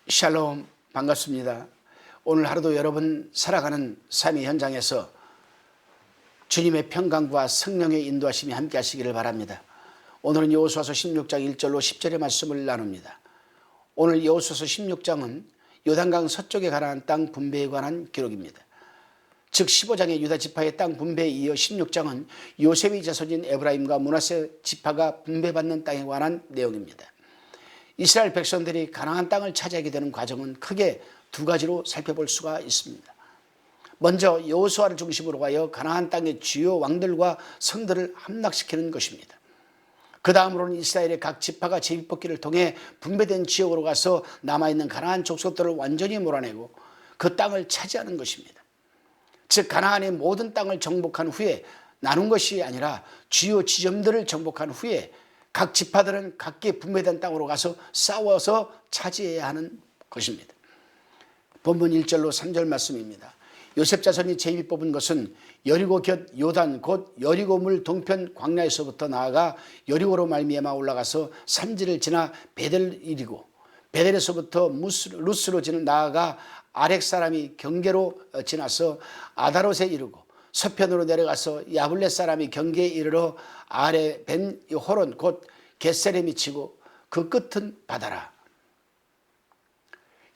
샬롬, 반갑습니다. 오늘 하루도 여러분 살아가는 삶의 현장에서 주님의 평강과 성령의 인도하심이 함께 하시기를 바랍니다. 오늘은 여호수아서 16장 1절로 10절의 말씀을 나눕니다. 오늘 여호수아서 16장은 요단강 서쪽에 가나안 땅 분배에 관한 기록입니다. 즉 15장의 유다 지파의 땅 분배에 이어 16장은 요셉의 자손인 에브라임과 므낫세 지파가 분배받는 땅에 관한 내용입니다. 이스라엘 백성들이 가나안 땅을 차지하게 되는 과정은 크게 두 가지로 살펴볼 수가 있습니다. 먼저 여호수아를 중심으로 하여 가나안 땅의 주요 왕들과 성들을 함락시키는 것입니다. 그 다음으로는 이스라엘의 각 지파가 제비뽑기를 통해 분배된 지역으로 가서 남아있는 가나안 족속들을 완전히 몰아내고 그 땅을 차지하는 것입니다. 즉 가나안의 모든 땅을 정복한 후에 나눈 것이 아니라 주요 지점들을 정복한 후에 각 지파들은 각기 분배된 땅으로 가서 싸워서 차지해야 하는 것입니다. 본문 1절로 3절 말씀입니다. 요셉 자손이 제비 뽑은 것은 여리고 곁 요단 곧 여리고물 동편 광야에서부터 나아가 여리고로 말미암아 올라가서 산지를 지나 베델을 이르고 베델에서부터 루스로 나아가 아렉 사람이 경계로 지나서 아다롯에 이르고 서편으로 내려가서 야블렛 사람이 경계에 이르러 아래 벤 호론 곧 겟셀에 미치고 그 끝은 바다라.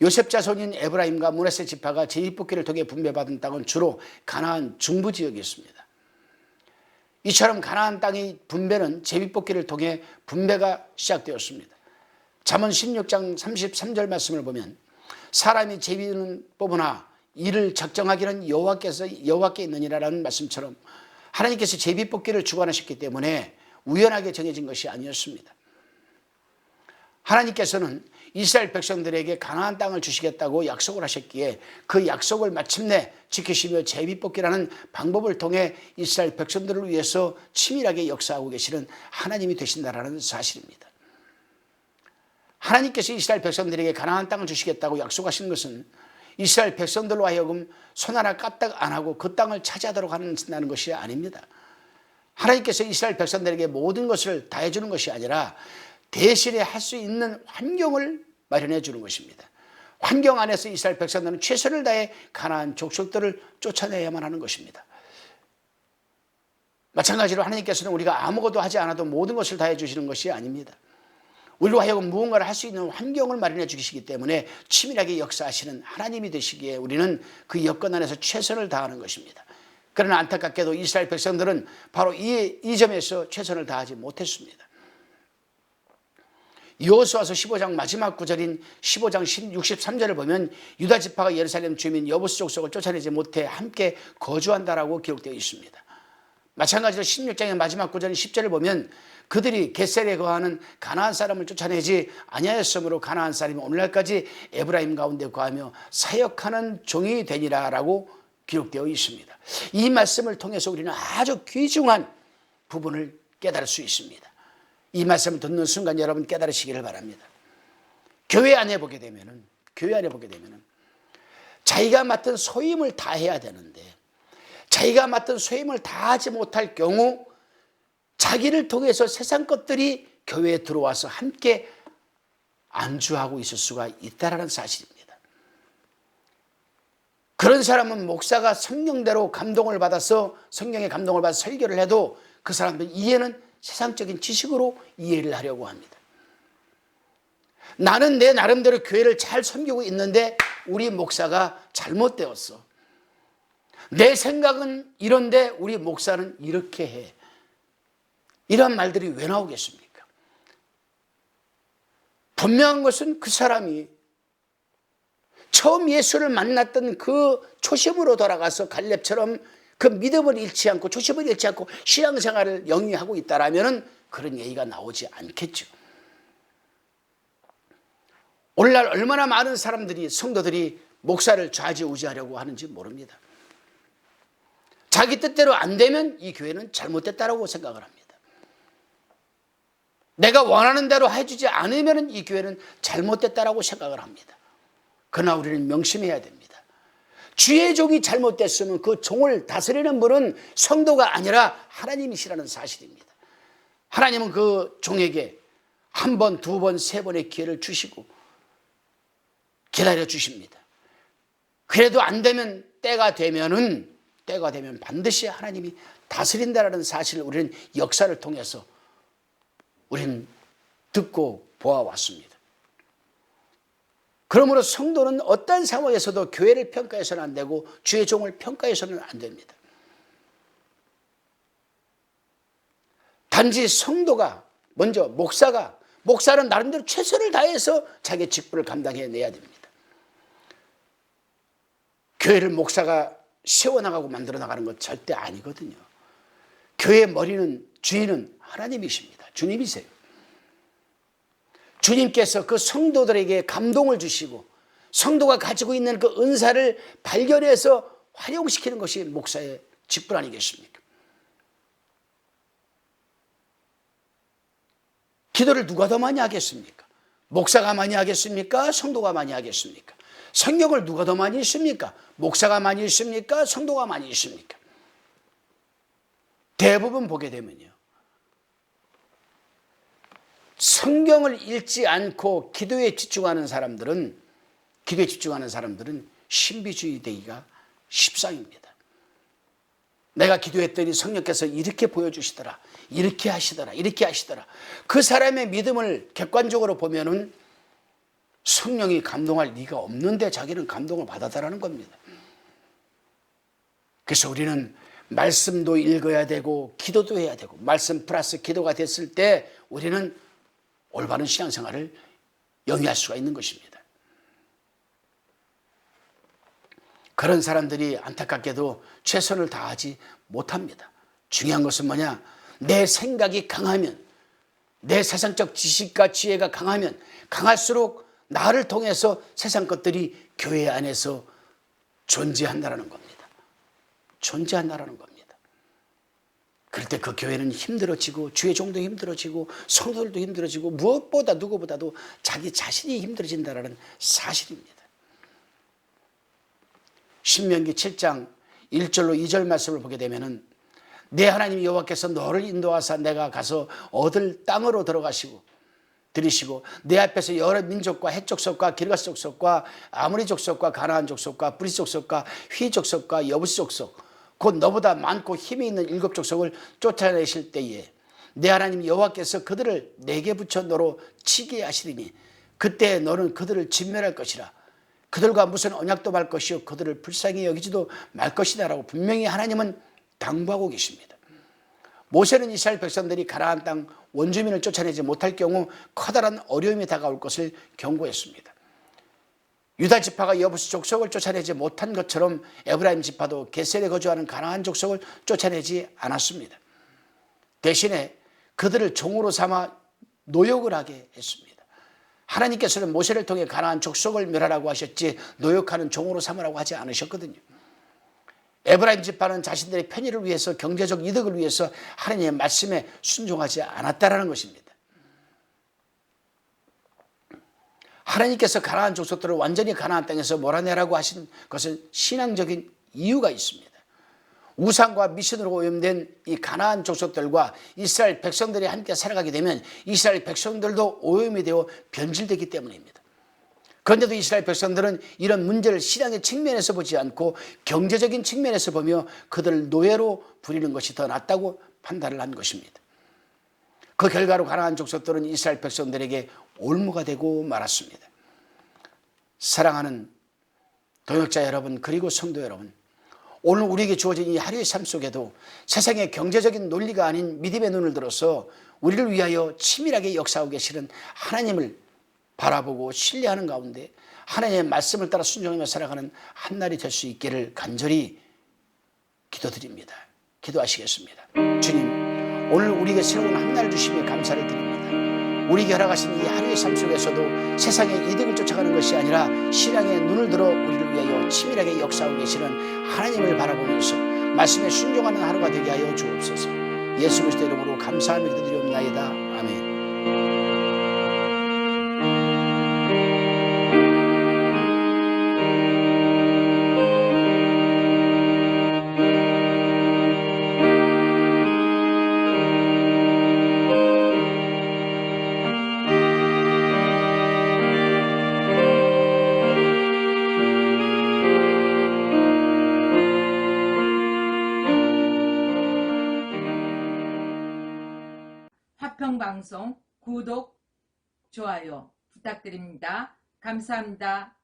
요셉 자손인 에브라임과 므낫세 지파가 제비뽑기를 통해 분배받은 땅은 주로 가나안 중부 지역이었습니다. 이처럼 가나안 땅의 분배는 제비뽑기를 통해 분배가 시작되었습니다. 잠언 16장 33절 말씀을 보면 사람이 제비는 뽑으나 이를 적정하기는 여호와께 있느니라라는 말씀처럼 하나님께서 제비뽑기를 주관하셨기 때문에 우연하게 정해진 것이 아니었습니다. 하나님께서는 이스라엘 백성들에게 가나안 땅을 주시겠다고 약속을 하셨기에 그 약속을 마침내 지키시며 제비뽑기라는 방법을 통해 이스라엘 백성들을 위해서 치밀하게 역사하고 계시는 하나님이 되신다라는 사실입니다. 하나님께서 이스라엘 백성들에게 가나안 땅을 주시겠다고 약속하신 것은 이스라엘 백성들로 하여금 손 하나 까딱 안 하고 그 땅을 차지하도록 한다는 것이 아닙니다. 하나님께서 이스라엘 백성들에게 모든 것을 다 해주는 것이 아니라 대신에 할 수 있는 환경을 마련해 주는 것입니다. 환경 안에서 이스라엘 백성들은 최선을 다해 가나안 족속들을 쫓아내야만 하는 것입니다. 마찬가지로 하나님께서는 우리가 아무것도 하지 않아도 모든 것을 다 해주시는 것이 아닙니다. 우리로 하여금 무언가를 할 수 있는 환경을 마련해 주시기 때문에 치밀하게 역사하시는 하나님이 되시기에 우리는 그 여건 안에서 최선을 다하는 것입니다. 그러나 안타깝게도 이스라엘 백성들은 바로 이 점에서 최선을 다하지 못했습니다. 여호수아서 15장 마지막 구절인 15장 63절을 보면 유다 지파가 예루살렘 주민 여부스 족속을 쫓아내지 못해 함께 거주한다라고 기록되어 있습니다. 마찬가지로 16장의 마지막 구절인 10절을 보면 그들이 겟셀에 거하는 가나안 사람을 쫓아내지 아니하였으므로 가나안 사람이 오늘날까지 에브라임 가운데 거하며 사역하는 종이 되니라라고 기록되어 있습니다. 이 말씀을 통해서 우리는 아주 귀중한 부분을 깨달을 수 있습니다. 이 말씀을 듣는 순간 여러분 깨달으시기를 바랍니다. 교회 안에 보게 되면은 자기가 맡은 소임을 다 해야 되는데 자기가 맡은 소임을 다 하지 못할 경우 자기를 통해서 세상 것들이 교회에 들어와서 함께 안주하고 있을 수가 있다는 사실입니다. 그런 사람은 목사가 성령대로 감동을 받아서 성령의 감동을 받아서 설교를 해도 그 사람들 이해는 세상적인 지식으로 이해를 하려고 합니다. 나는 내 나름대로 교회를 잘 섬기고 있는데 우리 목사가 잘못되었어. 내 생각은 이런데 우리 목사는 이렇게 해. 이런 말들이 왜 나오겠습니까? 분명한 것은 그 사람이 처음 예수를 만났던 그 초심으로 돌아가서 갈렙처럼 그 믿음을 잃지 않고 초심을 잃지 않고 신앙생활을 영위하고 있다라면 그런 얘기가 나오지 않겠죠. 오늘날 얼마나 많은 사람들이 성도들이 목사를 좌지우지하려고 하는지 모릅니다. 자기 뜻대로 안 되면 이 교회는 잘못됐다고 생각을 합니다. 내가 원하는 대로 해주지 않으면 이 교회는 잘못됐다고 생각을 합니다. 그러나 우리는 명심해야 됩니다. 주의 종이 잘못됐으면 그 종을 다스리는 분은 성도가 아니라 하나님이시라는 사실입니다. 하나님은 그 종에게 한 번, 두 번, 세 번의 기회를 주시고 기다려 주십니다. 그래도 안 되면 때가 되면 반드시 하나님이 다스린다라는 사실을 우리는 역사를 통해서 우리는 듣고 보아왔습니다. 그러므로 성도는 어떤 상황에서도 교회를 평가해서는 안 되고 주의 종을 평가해서는 안 됩니다. 단지 성도가 먼저 목사는 나름대로 최선을 다해서 자기의 직분을 감당해내야 됩니다. 교회를 목사가 세워나가고 만들어 나가는 것 절대 아니거든요. 교회의 머리는 주인은 하나님이십니다. 주님이세요. 주님께서 그 성도들에게 감동을 주시고 성도가 가지고 있는 그 은사를 발견해서 활용시키는 것이 목사의 직분 아니겠습니까? 기도를 누가 더 많이 하겠습니까? 목사가 많이 하겠습니까? 성도가 많이 하겠습니까? 성경을 누가 더 많이 읽습니까? 목사가 많이 읽습니까? 성도가 많이 읽습니까? 대부분 보게 되면요, 성경을 읽지 않고 기도에 집중하는 사람들은 신비주의 되기가 십상입니다. 내가 기도했더니 성령께서 이렇게 보여주시더라, 이렇게 하시더라. 그 사람의 믿음을 객관적으로 보면은 성령이 감동할 리가 없는데 자기는 감동을 받았다라는 겁니다. 그래서 우리는 말씀도 읽어야 되고 기도도 해야 되고, 말씀 플러스 기도가 됐을 때 우리는 올바른 신앙생활을 영위할 수가 있는 것입니다. 그런 사람들이 안타깝게도 최선을 다하지 못합니다. 중요한 것은 뭐냐? 내 생각이 강하면, 내 세상적 지식과 지혜가 강하면 강할수록 나를 통해서 세상 것들이 교회 안에서 존재한다는 겁니다. 그럴 때 그 교회는 힘들어지고 주의 종도 힘들어지고 성도들도 힘들어지고 무엇보다 누구보다도 자기 자신이 힘들어진다는 사실입니다. 신명기 7장 1절로 2절 말씀을 보게 되면은 내 하나님 여호와께서 너를 인도하사 내가 가서 얻을 땅으로 들이시고 내 앞에서 여러 민족과 헷 족속과 기르가스 족속과 아모리 족속과 가나안 족속과 브리스 족속과 휘 족속과 여부스 족속 곧 너보다 많고 힘이 있는 7 족속을 쫓아내실 때에 내 하나님 여호와께서 그들을 내게 붙여 너로 치게 하시리니 그때 너는 그들을 진멸할 것이라. 그들과 무슨 언약도 말 것이요 그들을 불쌍히 여기지도 말 것이다 라고 분명히 하나님은 당부하고 계십니다. 모세는 이스라엘 백성들이 가나안 땅 원주민을 쫓아내지 못할 경우 커다란 어려움이 다가올 것을 경고했습니다. 유다 지파가 여부스 족속을 쫓아내지 못한 것처럼 에브라임 지파도 게셀에 거주하는 가나안 족속을 쫓아내지 않았습니다. 대신에 그들을 종으로 삼아 노역을 하게 했습니다. 하나님께서는 모세를 통해 가나안 족속을 멸하라고 하셨지 노역하는 종으로 삼으라고 하지 않으셨거든요. 에브라임 지파는 자신들의 편의를 위해서, 경제적 이득을 위해서 하나님의 말씀에 순종하지 않았다라는 것입니다. 하나님께서 가나안 족속들을 완전히 가나안 땅에서 몰아내라고 하신 것은 신앙적인 이유가 있습니다. 우상과 미신으로 오염된 이 가나안 족속들과 이스라엘 백성들이 함께 살아가게 되면 이스라엘 백성들도 오염이 되어 변질되기 때문입니다. 그런데도 이스라엘 백성들은 이런 문제를 신앙의 측면에서 보지 않고 경제적인 측면에서 보며 그들을 노예로 부리는 것이 더 낫다고 판단을 한 것입니다. 그 결과로 가나안 족속들은 이스라엘 백성들에게 올무가 되고 말았습니다. 사랑하는 동역자 여러분, 그리고 성도 여러분, 오늘 우리에게 주어진 이 하루의 삶 속에도 세상의 경제적인 논리가 아닌 믿음의 눈을 들어서 우리를 위하여 치밀하게 역사하고 계시는 하나님을 바라보고 신뢰하는 가운데 하나님의 말씀을 따라 순종하며 살아가는 한날이 될 수 있기를 간절히 기도드립니다. 기도하시겠습니다. 주님, 오늘 우리에게 새로운 한날을 주시며 감사를 드립니다. 우리에게 허락하신 이 하루의 삶 속에서도 세상의 이득을 쫓아가는 것이 아니라 신앙의 눈을 들어 우리를 위하여 치밀하게 역사하고 계시는 하나님을 바라보면서 말씀에 순종하는 하루가 되게 하여 주옵소서. 예수 그리스도 이름으로 감사하며 기도드리옵나이다. 아멘. 가평방송 구독, 좋아요 부탁드립니다. 감사합니다.